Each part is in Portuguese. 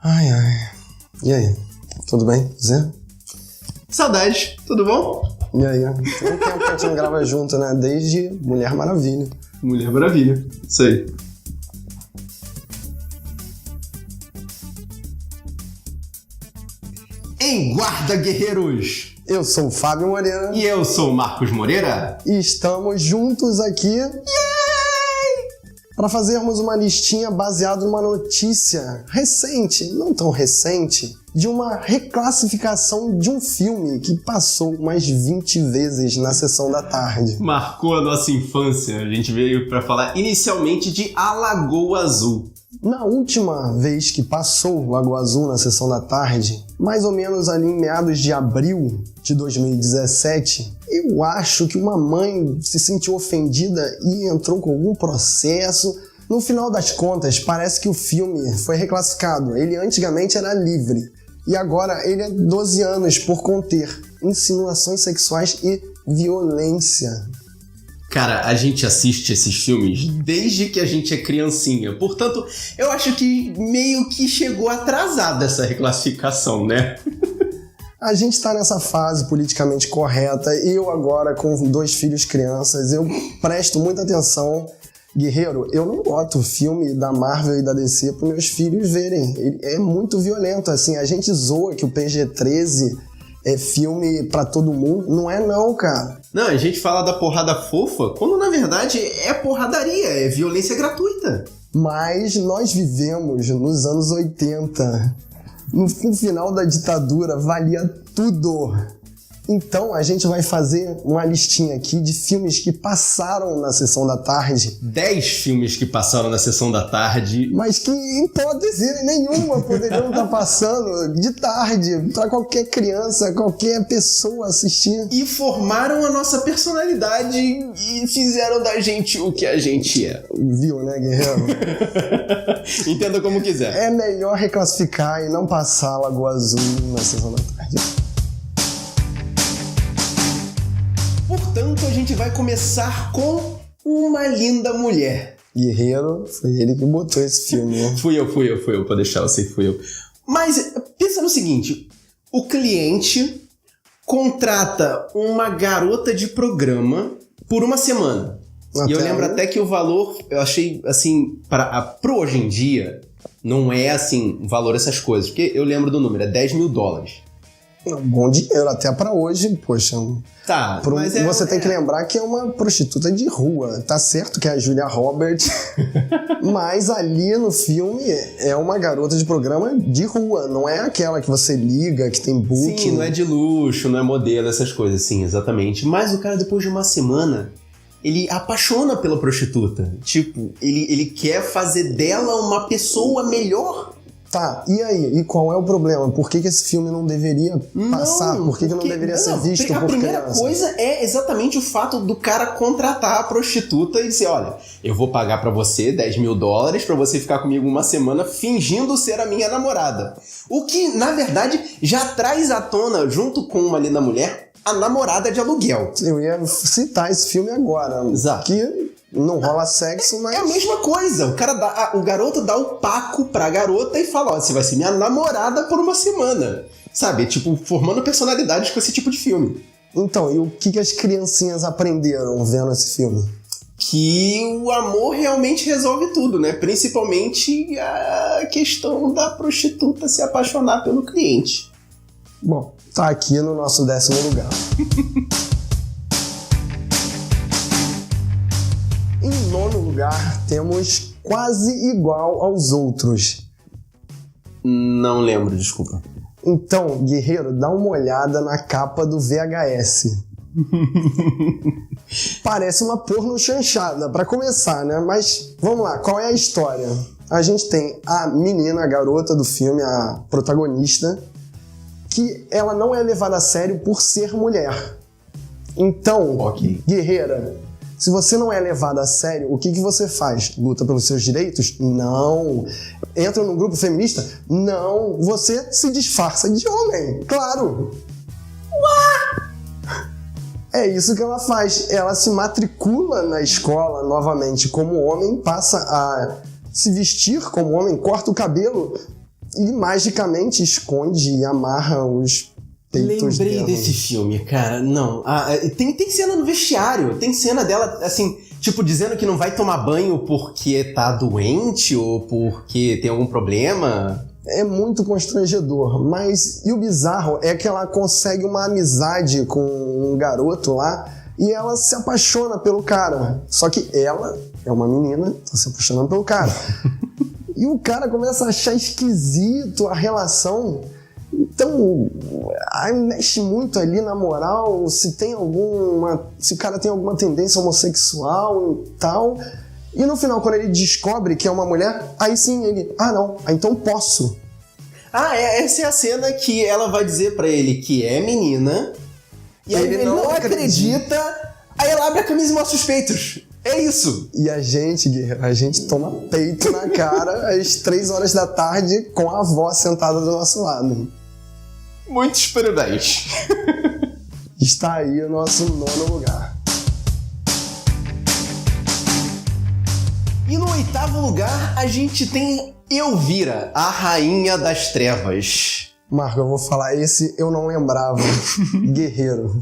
Ai, ai. E aí? Tudo bem? Zé? Saudades, tudo bom? E aí? Tem um tempo que a gente não grava junto, né? Desde Mulher Maravilha. Mulher Maravilha, isso aí. Em guarda, guerreiros! Eu sou o Fábio Moreira. E eu sou o Marcos Moreira. E estamos juntos aqui para fazermos uma listinha baseada numa notícia recente, não tão recente, de uma reclassificação de um filme que passou mais 20 vezes na sessão da tarde. Marcou a nossa infância. A gente veio para falar inicialmente de A Lagoa Azul. Na última vez que passou Lagoa Azul na sessão da tarde, mais ou menos ali em meados de abril de 2017, eu acho que uma mãe se sentiu ofendida e entrou com algum processo. No final das contas, parece que o filme foi reclassificado. Ele antigamente era livre e agora ele é 12 anos por conter insinuações sexuais e violência. Cara, a gente assiste esses filmes desde que a gente é criancinha. Portanto, eu acho que meio que chegou atrasada essa reclassificação, né? A gente tá nessa fase politicamente correta. Eu agora, com 2 filhos crianças, eu presto muita atenção. Guerreiro, eu não boto filme da Marvel e da DC pros meus filhos verem. Ele é muito violento, assim. A gente zoa que o PG-13 é filme pra todo mundo. Não é não, cara. Não, a gente fala da porrada fofa, quando na verdade é porradaria, é violência gratuita. Mas nós vivemos nos anos 80. No final da ditadura valia tudo. Então a gente vai fazer uma listinha aqui de filmes que passaram na sessão da tarde. 10 filmes que passaram na sessão da tarde. Mas que em hipótese nenhuma poderiam estar passando de tarde para qualquer criança, qualquer pessoa assistir. E formaram a nossa personalidade e fizeram da gente o que a gente é. Viu, né, guerreiro? Entenda como quiser. É melhor reclassificar e não passar Lagoa Azul na sessão da tarde. Portanto, a gente vai começar com Uma Linda Mulher. Guerreiro, foi ele que botou esse filme, né? Fui eu, pra deixar, eu sei que fui eu. Mas pensa no seguinte, o cliente contrata uma garota de programa por uma semana. E eu lembro até que o valor, eu achei, assim, pro hoje em dia, não é, assim, valor essas coisas. Porque eu lembro do número, é $10 mil. Bom dinheiro, até pra hoje, poxa. Tá, mas você tem que lembrar que é uma prostituta de rua. Tá certo que é a Julia Roberts, mas ali no filme é uma garota de programa de rua. Não é aquela que você liga, que tem booking. Sim, não é de luxo, não é modelo, essas coisas, sim, exatamente. Mas o cara, depois de uma semana, ele apaixona pela prostituta. Tipo, ele quer fazer dela uma pessoa melhor. Tá, e aí? E qual é o problema? Por que esse filme não deveria passar? Por que não deveria ser visto por criança? A primeira coisa é exatamente o fato do cara contratar a prostituta e dizer, olha, eu vou pagar pra você $10 mil pra você ficar comigo uma semana fingindo ser a minha namorada. O que, na verdade, já traz à tona, junto com Uma Linda Mulher, a namorada de aluguel. Eu ia citar esse filme agora. Exato. Que não rola sexo, mas... É a mesma coisa. O garoto dá o paco pra garota e fala, ó, você vai ser minha namorada por uma semana. Sabe? Tipo, formando personalidades com esse tipo de filme. Então, e o que as criancinhas aprenderam vendo esse filme? Que o amor realmente resolve tudo, né? Principalmente a questão da prostituta se apaixonar pelo cliente. Bom, tá aqui no nosso 10º lugar. Em 9º lugar, temos Quase Igual aos Outros. Não lembro, desculpa. Então, guerreiro, dá uma olhada na capa do VHS. Parece uma porno chanchada, pra começar, né? Mas, vamos lá, qual é a história? A gente tem a menina, a garota do filme, a protagonista, que ela não é levada a sério por ser mulher. Então, guerreira, se você não é levada a sério, o que você faz? Luta pelos seus direitos? Não. Entra num grupo feminista? Não. Você se disfarça de homem, claro. É isso que ela faz. Ela se matricula na escola novamente como homem, passa a se vestir como homem, corta o cabelo e magicamente esconde e amarra os peitos Lembrei dela. desse filme, cara. Não. Tem cena no vestiário. Tem cena dela, assim, tipo, dizendo que não vai tomar banho porque tá doente ou porque tem algum problema. É muito constrangedor, mas e o bizarro é que ela consegue uma amizade com um garoto lá e ela se apaixona pelo cara. Só que ela é uma menina, tá se apaixonando pelo cara. E o cara começa a achar esquisito a relação. Então, aí mexe muito ali na moral, se o cara tem alguma tendência homossexual e tal. E no final, quando ele descobre que é uma mulher, aí sim ele, não, então posso. Essa é a cena que ela vai dizer pra ele que é menina, e aí ele não acredita, aí ela abre a camisa e mostra os peitos. É isso. E a gente toma peito na cara às 3 horas da tarde com a avó sentada do nosso lado. Muito Super 10. Está aí o nosso 9º lugar. E no 8º lugar, a gente tem Elvira, a Rainha das Trevas. Marco, eu vou falar, esse eu não lembrava. Guerreiro.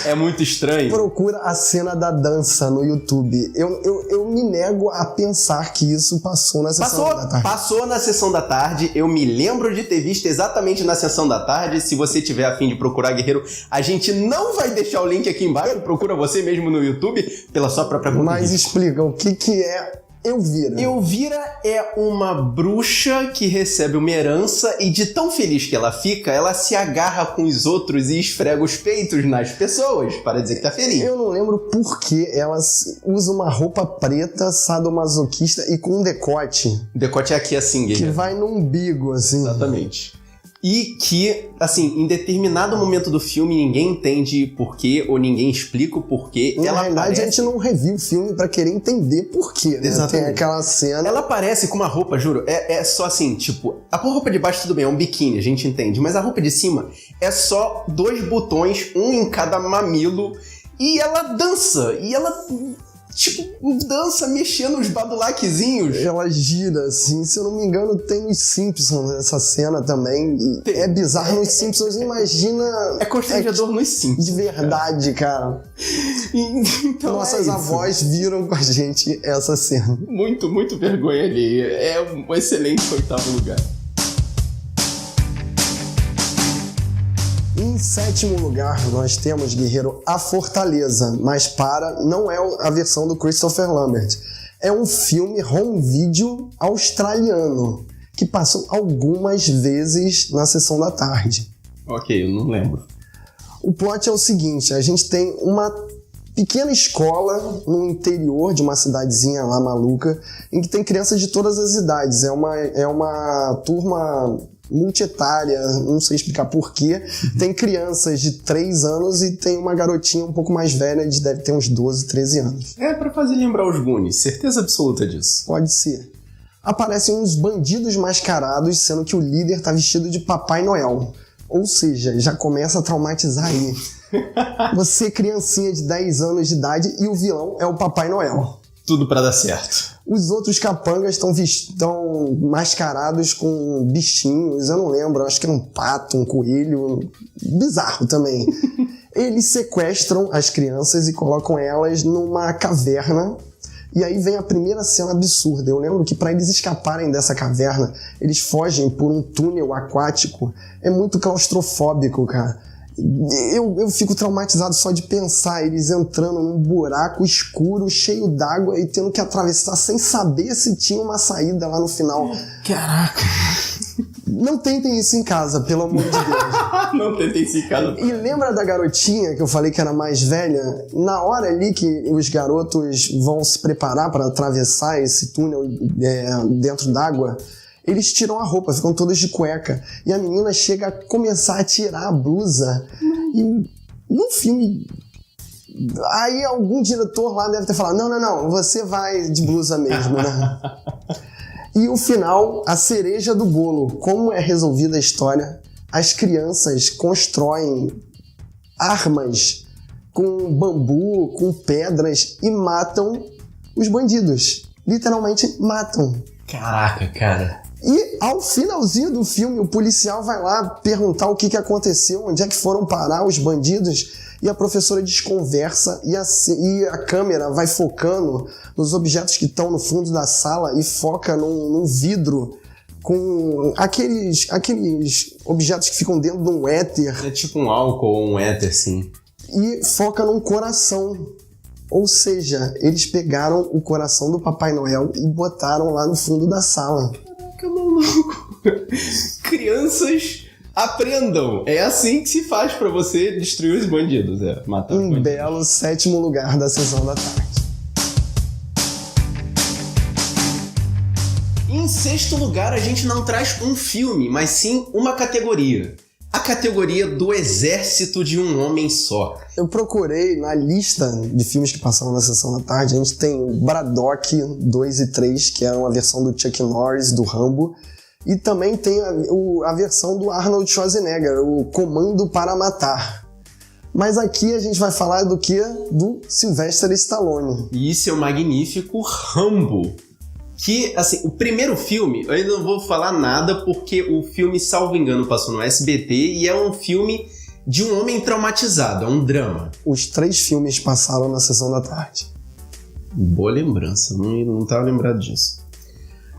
É muito estranho. Procura a cena da dança no YouTube. Eu me nego a pensar que isso passou na sessão da tarde. Passou na sessão da tarde. Eu me lembro de ter visto exatamente na sessão da tarde. Se você tiver a fim de procurar Guerreiro, a gente não vai deixar o link aqui embaixo. Procura você mesmo no YouTube pela sua própria conta. Mas explica, o que é Elvira? Elvira é uma bruxa que recebe uma herança e de tão feliz que ela fica, ela se agarra com os outros e esfrega os peitos nas pessoas para dizer que tá feliz. Eu não lembro por que ela usa uma roupa preta, sadomasoquista e com um decote. O decote é aqui assim, guerreiro. Que vai no umbigo, assim. Exatamente. E que, assim, em determinado momento do filme ninguém entende porquê ou ninguém explica o porquê. Na realidade, a gente não reviu o filme pra querer entender porquê, né? Exatamente. Tem aquela cena... Ela aparece com uma roupa, juro, é só assim, tipo... A roupa de baixo tudo bem, é um biquíni, a gente entende. Mas a roupa de cima é só 2 botões, um em cada mamilo. E ela dança, e ela... Tipo, dança mexendo os badulaquezinhos. Ela gira, assim. Se eu não me engano, tem nos Simpsons essa cena também. É bizarro nos Simpsons, imagina... É constrangedor nos Simpsons. De verdade, cara. Então Nossas avós viram com a gente essa cena. Muito, muito vergonha ali. É um excelente 8º lugar. Em 7º lugar, nós temos, Guerreiro, A Fortaleza, mas não é a versão do Christopher Lambert. É um filme home video australiano, que passou algumas vezes na sessão da tarde. Ok, eu não lembro. O plot é o seguinte, a gente tem uma pequena escola no interior de uma cidadezinha lá maluca, em que tem crianças de todas as idades. É uma turma... multietária, não sei explicar porquê. Tem crianças de 3 anos e tem uma garotinha um pouco mais velha, deve ter uns 12, 13 anos. É pra fazer lembrar os Goonies, certeza absoluta disso. Pode ser. Aparecem uns bandidos mascarados, sendo que o líder tá vestido de Papai Noel. Ou seja, já começa a traumatizar aí. Você, criancinha de 10 anos de idade, e o vilão é o Papai Noel. Tudo pra dar certo. Os outros capangas estão mascarados com bichinhos, eu não lembro, acho que é um pato, um coelho, bizarro também. Eles sequestram as crianças e colocam elas numa caverna, e aí vem a primeira cena absurda. Eu lembro que para eles escaparem dessa caverna, eles fogem por um túnel aquático. É muito claustrofóbico, cara. Eu fico traumatizado só de pensar eles entrando num buraco escuro, cheio d'água e tendo que atravessar sem saber se tinha uma saída lá no final. Caraca. Não tentem isso em casa, pelo amor de Deus. Não tentem isso em casa. E lembra da garotinha que eu falei que era mais velha? Na hora ali que os garotos vão se preparar para atravessar esse túnel dentro d'água, eles tiram a roupa, ficam todos de cueca. E a menina chega a começar a tirar a blusa. E no filme... Aí algum diretor lá deve ter falado, não, você vai de blusa mesmo, né? E o final, a cereja do bolo. Como é resolvida a história? As crianças constroem armas com bambu, com pedras e matam os bandidos. Literalmente matam. Caraca, cara. E ao finalzinho do filme, o policial vai lá perguntar o que aconteceu, onde é que foram parar os bandidos, e a professora desconversa e a câmera vai focando nos objetos que estão no fundo da sala e foca num vidro com aqueles objetos que ficam dentro de um éter. É tipo um álcool ou um éter, sim. E foca num coração. Ou seja, eles pegaram o coração do Papai Noel e botaram lá no fundo da sala. Caraca, maluco. Crianças, aprendam. É assim que se faz pra você destruir os bandidos. Matar os bandidos. Belo 7º lugar da sessão da tarde. Em 6º lugar, a gente não traz um filme, mas sim uma categoria. A categoria do exército de um homem só. Eu procurei na lista de filmes que passaram na sessão da tarde. A gente tem o Braddock 2 e 3, que é uma versão do Chuck Norris, do Rambo. E também tem a versão do Arnold Schwarzenegger, o Comando para Matar. Mas aqui a gente vai falar do quê? Do Sylvester Stallone. E seu magnífico Rambo. Que, assim, o primeiro filme, eu ainda não vou falar nada porque o filme, salvo engano, passou no SBT e é um filme de um homem traumatizado, é um drama. Os 3 filmes passaram na sessão da tarde. Boa lembrança, não estava lembrado disso.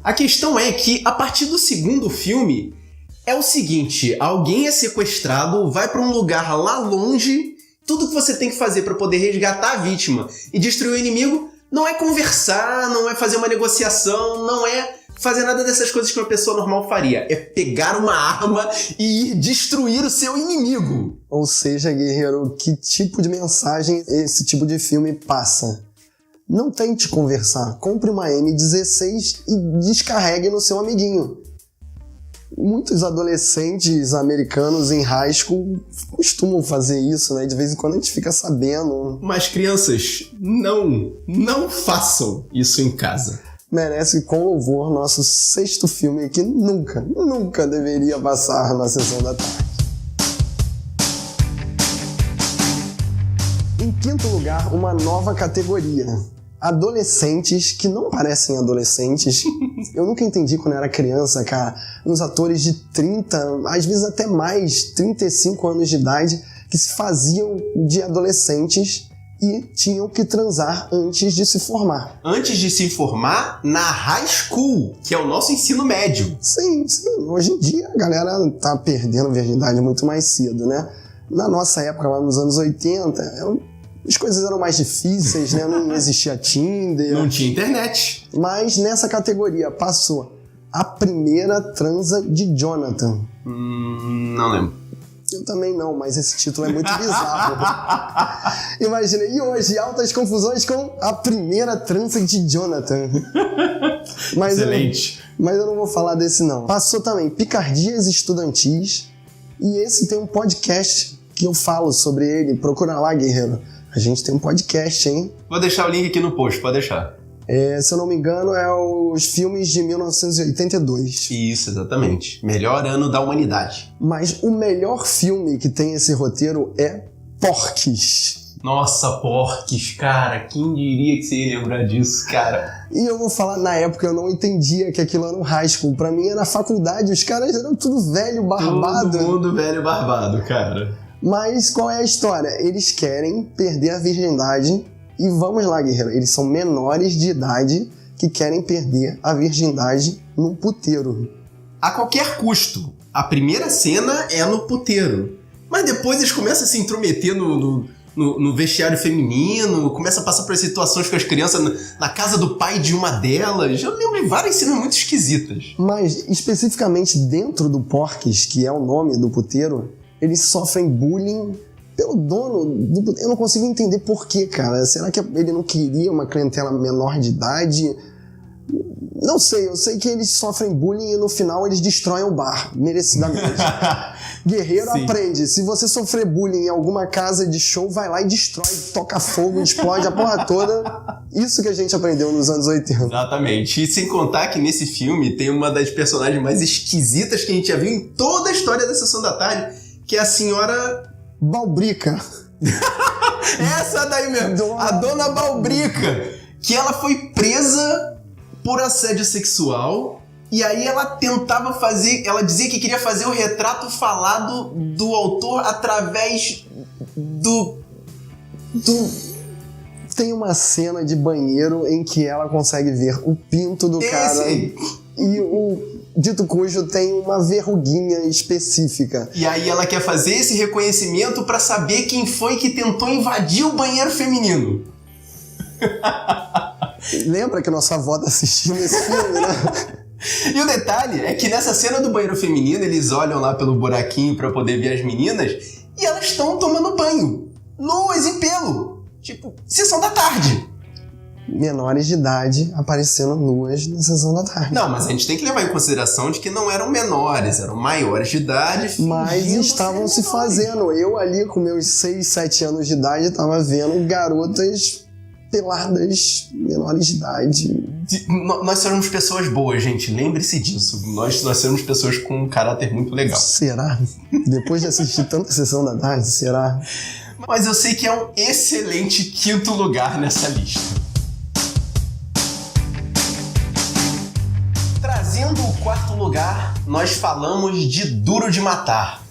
A questão é que, a partir do segundo filme, é o seguinte, alguém é sequestrado, vai para um lugar lá longe, tudo que você tem que fazer para poder resgatar a vítima e destruir o inimigo não é conversar, não é fazer uma negociação, não é fazer nada dessas coisas que uma pessoa normal faria. É pegar uma arma e ir destruir o seu inimigo. Ou seja, guerreiro, que tipo de mensagem esse tipo de filme passa? Não tente conversar. Compre uma M16 e descarregue no seu amiguinho. Muitos adolescentes americanos em high school costumam fazer isso, né? De vez em quando a gente fica sabendo. Mas crianças, não façam isso em casa. Merece com louvor nosso 6º filme que nunca deveria passar na sessão da tarde. Em 5º lugar, uma nova categoria. Adolescentes que não parecem adolescentes. Eu nunca entendi quando era criança, cara. Uns atores de 30, às vezes até mais, 35 anos de idade, que se faziam de adolescentes e tinham que transar antes de se formar. Antes de se formar na high school, que é o nosso ensino médio. Sim. Hoje em dia a galera tá perdendo virgindade muito mais cedo, né? Na nossa época, lá nos anos 80, as coisas eram mais difíceis, né? Não existia Tinder. Não tinha internet. Mas nessa categoria passou A Primeira Transa de Jonathan. Não lembro. Eu também não, mas esse título é muito bizarro. Imagina, e hoje, altas confusões com A Primeira Transa de Jonathan. Mas excelente. Mas eu não vou falar desse não. Passou também Picardias Estudantis. E esse tem um podcast que eu falo sobre ele. Procura lá, guerreiro. A gente tem um podcast, hein? Vou deixar o link aqui no post, pode deixar. Se eu não me engano, é os filmes de 1982. Isso, exatamente. Melhor ano da humanidade. Mas o melhor filme que tem esse roteiro é Porky's. Nossa, Porky's, cara. Quem diria que você ia lembrar disso, cara? E eu vou falar, na época eu não entendia que aquilo era um high school. Pra mim era faculdade, os caras eram tudo velho, barbado. Todo mundo velho, barbado, cara. Mas qual é a história? Eles querem perder a virgindade e vamos lá, guerreiro, eles são menores de idade que querem perder a virgindade num puteiro. A qualquer custo. A primeira cena é no puteiro. Mas depois eles começam a se intrometer no vestiário feminino, começam a passar por situações com as crianças na casa do pai de uma delas. Eu lembro de várias cenas muito esquisitas. Mas, especificamente dentro do Porky's, que é o nome do puteiro, eles sofrem bullying pelo dono do... Eu não consigo entender por quê, cara. Será que ele não queria uma clientela menor de idade? Não sei, eu sei que eles sofrem bullying e no final eles destroem o bar, merecidamente. Guerreiro Sim. Aprende. Se você sofrer bullying em alguma casa de show, vai lá e destrói, toca fogo, explode a porra toda. Isso que a gente aprendeu nos anos 80. Exatamente. E sem contar que nesse filme tem uma das personagens mais esquisitas que a gente já viu em toda a história da Sessão da Tarde, que é a senhora... Balbrica. Essa daí mesmo. A Dona Balbrica. Que ela foi presa por assédio sexual E aí ela tentava fazer... Ela dizia que queria fazer o retrato falado do autor através do... Tem uma cena de banheiro em que ela consegue ver o pinto do cara e o dito cujo tem uma verruguinha específica. E aí ela quer fazer esse reconhecimento pra saber quem foi que tentou invadir o banheiro feminino. Lembra que nossa avó tá assistindo esse filme, né? E o detalhe é que nessa cena do banheiro feminino, eles olham lá pelo buraquinho pra poder ver as meninas e elas estão tomando banho, nuas em pelo. Tipo, sessão da tarde. Menores de idade aparecendo nuas na sessão da tarde. Não, mas a gente tem que levar em consideração de que não eram menores, eram maiores de idade. Mas estavam se fazendo. Eu ali com meus 6, 7 anos de idade estava vendo garotas peladas, menores de idade. Nós somos pessoas boas, gente. Lembre-se disso. Nós somos pessoas com um caráter muito legal. Será? Depois de assistir tanta sessão da tarde, será? Mas eu sei que é um excelente quinto lugar nessa lista. Trazendo o quarto lugar, nós falamos de Duro de Matar.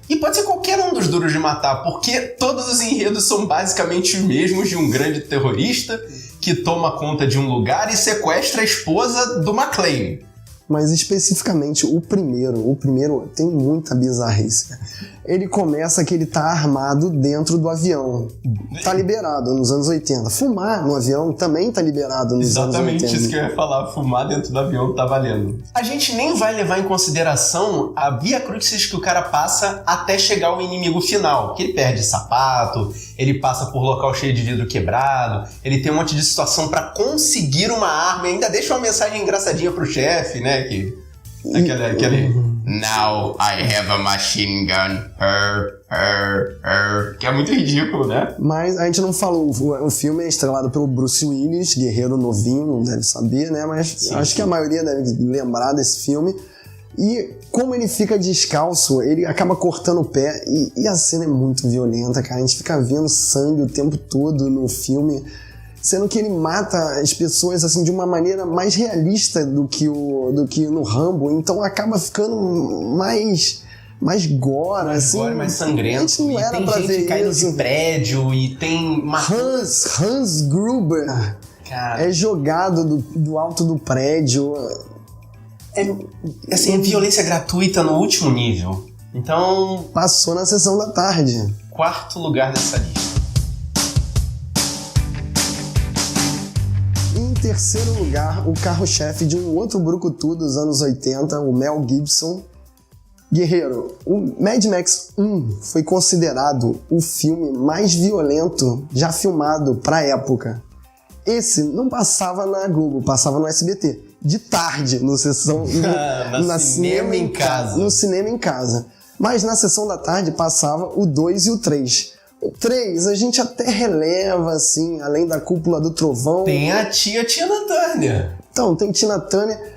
E pode ser qualquer um dos Duros de Matar, porque todos os enredos são basicamente os mesmos de um grande terrorista que toma conta de um lugar e sequestra a esposa do McClane. Mas especificamente o primeiro tem muita bizarrice. Ele começa que ele tá armado dentro do avião. Tá liberado nos anos 80. Fumar no avião também tá liberado nos anos 80. Exatamente isso que eu ia falar. Fumar dentro do avião tá valendo. A gente nem vai levar em consideração a via crucis que o cara passa até chegar ao inimigo final. Que ele perde sapato, ele passa por local cheio de vidro quebrado, ele tem um monte de situação pra conseguir uma arma e ainda deixa uma mensagem engraçadinha pro chefe, né? Aquele Now I have a machine gun. Que é muito ridículo, né? Mas a gente não falou, o filme é estrelado pelo Bruce Willis, guerreiro novinho, não deve saber, né? Mas acho que a maioria deve lembrar desse filme. E como ele fica descalço, ele acaba cortando o pé e a cena é muito violenta, cara. A gente fica vendo sangue o tempo todo no filme. Sendo que ele mata as pessoas assim de uma maneira mais realista do que no Rambo, então acaba ficando mais gore, assim. Gore, mais sangrento. Não era tem pra gente ver caindo isso. de prédio e tem... Hans Gruber é jogado do alto do prédio. É violência gratuita no último nível. Então... Passou na sessão da tarde. Quarto lugar nessa lista. Em terceiro lugar, o carro-chefe de um outro brucutu dos anos 80, o Mel Gibson. Guerreiro, o Mad Max 1 foi considerado o filme mais violento já filmado pra época. Esse não passava na Globo, passava no SBT. De tarde, no cinema em casa. No cinema em casa. Mas na sessão da tarde passava o 2 e o 3. O 3 a gente até releva, assim, além da Cúpula do Trovão. Tem a Tina Turner. Então, tem Tina Turner.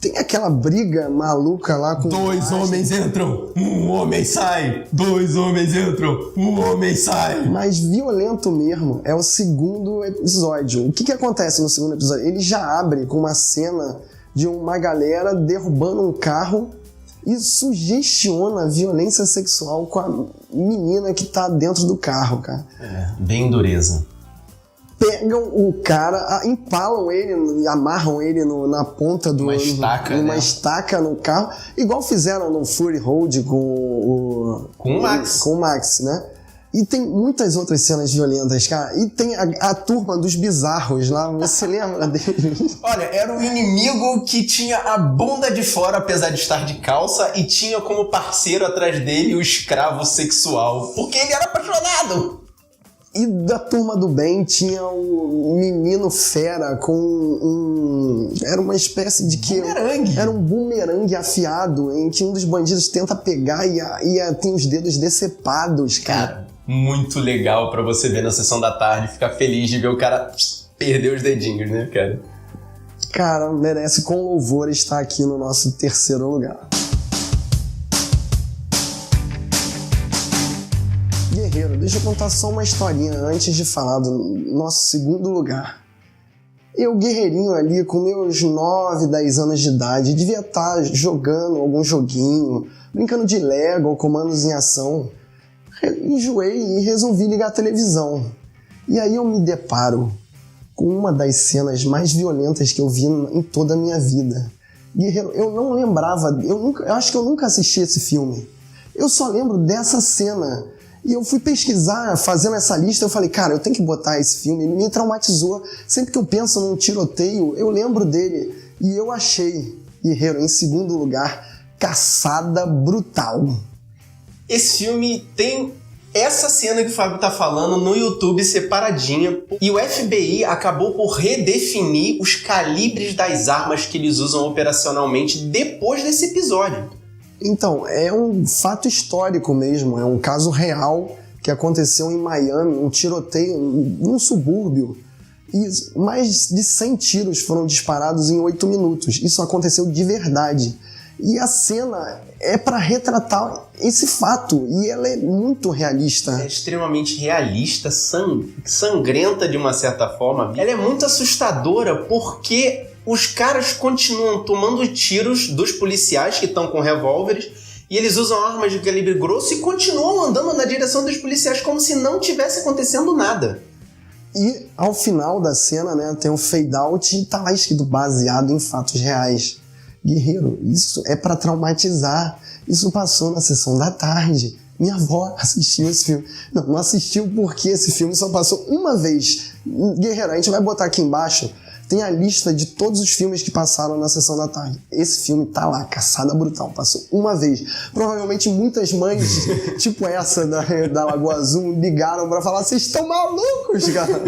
Tem aquela briga maluca lá com... 2 homens entram, 1 homem sai. 2 homens entram, 1 homem sai. Mas violento mesmo é o segundo episódio. O que acontece no segundo episódio? Ele já abre com uma cena de uma galera derrubando um carro e sugestiona violência sexual com a menina que tá dentro do carro, cara. Bem dureza. Pegam o cara, empalam ele, amarram ele na ponta de uma estaca no carro, igual fizeram no Fury Road com o Max, né? E tem muitas outras cenas violentas, cara. E tem a turma dos bizarros lá, você lembra dele? Olha, era um inimigo que tinha a bunda de fora, apesar de estar de calça, e tinha como parceiro atrás dele o escravo sexual, porque ele era apaixonado. E da turma do bem tinha o menino fera com era uma espécie de que... Bumerangue. Era um bumerangue afiado, em que um dos bandidos tenta pegar e tem os dedos decepados, cara. Muito legal pra você ver na sessão da tarde e ficar feliz de ver o cara perder os dedinhos, né, cara? Cara, merece com louvor estar aqui no nosso terceiro lugar. Guerreiro, deixa eu contar só uma historinha antes de falar do nosso segundo lugar. Eu, guerreirinho ali, com meus 9, 10 anos de idade, devia estar jogando algum joguinho, brincando de Lego ou comandos em ação. Enjoei e resolvi ligar a televisão. E aí eu me deparo com uma das cenas mais violentas que eu vi em toda a minha vida. Guerreiro, eu não lembrava, eu acho que eu nunca assisti esse filme. Eu só lembro dessa cena. E eu fui pesquisar, fazendo essa lista, eu falei, cara, eu tenho que botar esse filme, ele me traumatizou. Sempre que eu penso num tiroteio, eu lembro dele. E eu achei, guerreiro, em segundo lugar, Caçada Brutal. Esse filme tem essa cena que o Fábio tá falando no YouTube separadinha. E o FBI acabou por redefinir os calibres das armas que eles usam operacionalmente depois desse episódio. Então, é um fato histórico mesmo, é um caso real que aconteceu em Miami, um tiroteio num subúrbio, e mais de 100 tiros foram disparados em 8 minutos. Isso aconteceu de verdade. E a cena é para retratar esse fato, e ela é muito realista. É extremamente realista, sangrenta de uma certa forma. Ela é muito assustadora porque os caras continuam tomando tiros dos policiais que estão com revólveres e eles usam armas de calibre grosso e continuam andando na direção dos policiais como se não tivesse acontecendo nada. E ao final da cena, né, tem um fade out e tá lá escrito baseado em fatos reais. Guerreiro, isso é pra traumatizar. Isso passou na sessão da tarde. Minha avó assistiu esse filme. Não assistiu porque esse filme só passou uma vez. Guerreiro, a gente vai botar aqui embaixo. Tem a lista de todos os filmes que passaram na sessão da tarde. Esse filme tá lá, Caçada Brutal, passou uma vez. Provavelmente muitas mães, tipo essa da Lagoa Azul, ligaram pra falar, vocês estão malucos, cara?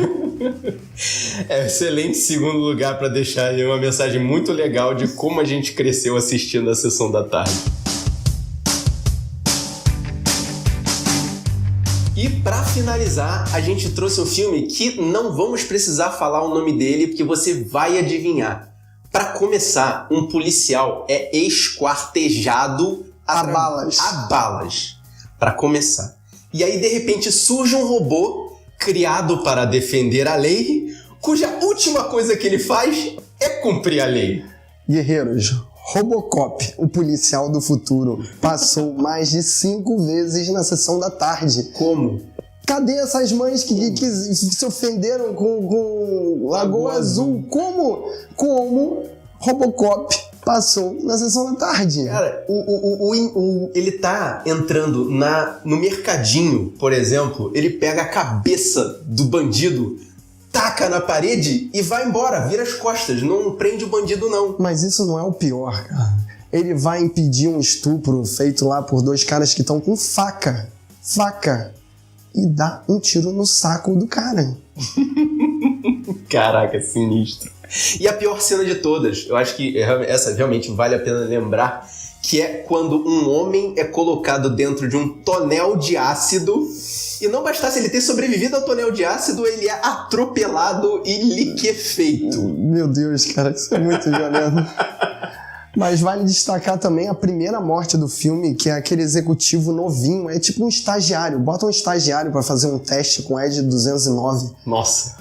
É excelente segundo lugar pra deixar aí uma mensagem muito legal de como a gente cresceu assistindo a sessão da tarde. E pra finalizar, a gente trouxe um filme que não vamos precisar falar o nome dele, porque você vai adivinhar. Pra começar, um policial é esquartejado a balas. A balas. Pra começar. E aí, de repente, surge um robô criado para defender a lei, cuja última coisa que ele faz é cumprir a lei. Guerreiros, Robocop, o policial do futuro, passou mais de 5 vezes na sessão da tarde. Como? Cadê essas mães que se ofenderam com Lagoa Azul? Como Robocop passou na sessão da tarde? Cara, ele tá entrando no mercadinho, por exemplo, ele pega a cabeça do bandido, taca na parede e vai embora, vira as costas, não prende o bandido não. Mas isso não é o pior, cara. Ele vai impedir um estupro feito lá por 2 caras que estão com faca, e dá um tiro no saco do cara. Caraca, sinistro. E a pior cena de todas, eu acho que essa realmente vale a pena lembrar, que é quando um homem é colocado dentro de um tonel de ácido. E não bastasse ele ter sobrevivido ao tonel de ácido, ele é atropelado e liquefeito. Meu Deus, cara, isso é muito violento. Mas vale destacar também a primeira morte do filme, que é aquele executivo novinho. É tipo um estagiário. Bota um estagiário pra fazer um teste com Ed 209. Nossa.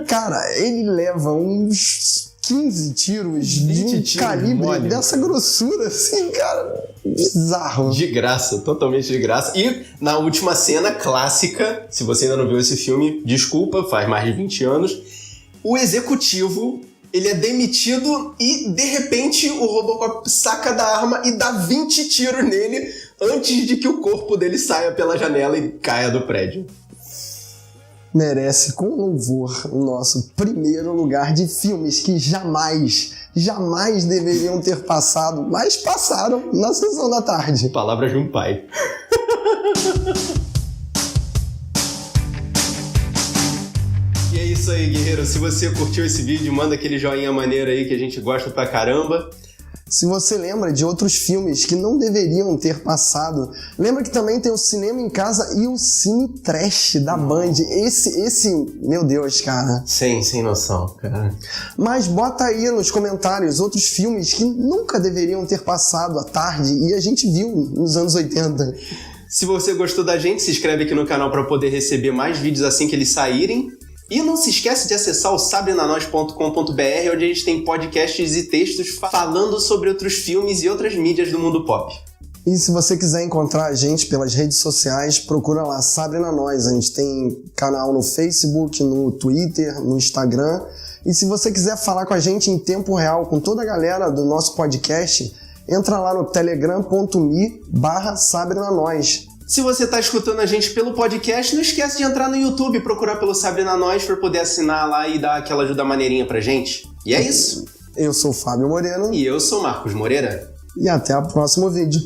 Cara, ele leva uns 15 tiros de um calibre mole, dessa grossura, assim, cara. Bizarro. De graça, totalmente de graça. E na última cena clássica, se você ainda não viu esse filme, desculpa, faz mais de 20 anos, o executivo, ele é demitido e, de repente, o Robocop saca da arma e dá 20 tiros nele antes de que o corpo dele saia pela janela e caia do prédio. Merece com louvor o nosso primeiro lugar de filmes que jamais deveriam ter passado, mas passaram na sessão da tarde. Palavras de um pai. E é isso aí, guerreiro. Se você curtiu esse vídeo, manda aquele joinha maneiro aí que a gente gosta pra caramba. Se você lembra de outros filmes que não deveriam ter passado, lembra que também tem o Cinema em Casa e o Cine Trash da Band. Esse, meu Deus, cara. Sem noção, cara. Mas bota aí nos comentários outros filmes que nunca deveriam ter passado à tarde e a gente viu nos anos 80. Se você gostou da gente, se inscreve aqui no canal para poder receber mais vídeos assim que eles saírem. E não se esquece de acessar o sabrenanois.com.br, onde a gente tem podcasts e textos falando sobre outros filmes e outras mídias do mundo pop. E se você quiser encontrar a gente pelas redes sociais, procura lá, Sabre na Nós. A gente tem canal no Facebook, no Twitter, no Instagram. E se você quiser falar com a gente em tempo real, com toda a galera do nosso podcast, entra lá no telegram.me/sabrenanois. Se você está escutando a gente pelo podcast, não esquece de entrar no YouTube e procurar pelo Sabre na Nós para poder assinar lá e dar aquela ajuda maneirinha pra gente. E é isso. Eu sou o Fábio Moreno. E eu sou o Marcos Moreira. E até o próximo vídeo.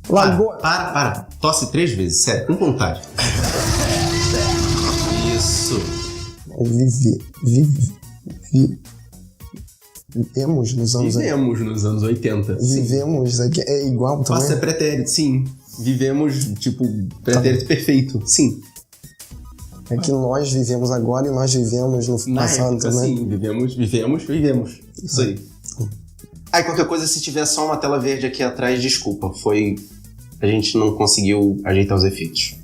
Lagoa... Para. Tosse 3 vezes, sério, com vontade. Isso. Vivemos nos anos 80. Vivemos, é igual também? Passa pretérito, sim. Vivemos, tipo, pretérito perfeito, sim. É que nós vivemos agora e nós vivemos no passado também. Sim, vivemos. Isso aí. Aí qualquer coisa, se tiver só uma tela verde aqui atrás, desculpa. A gente não conseguiu ajeitar os efeitos.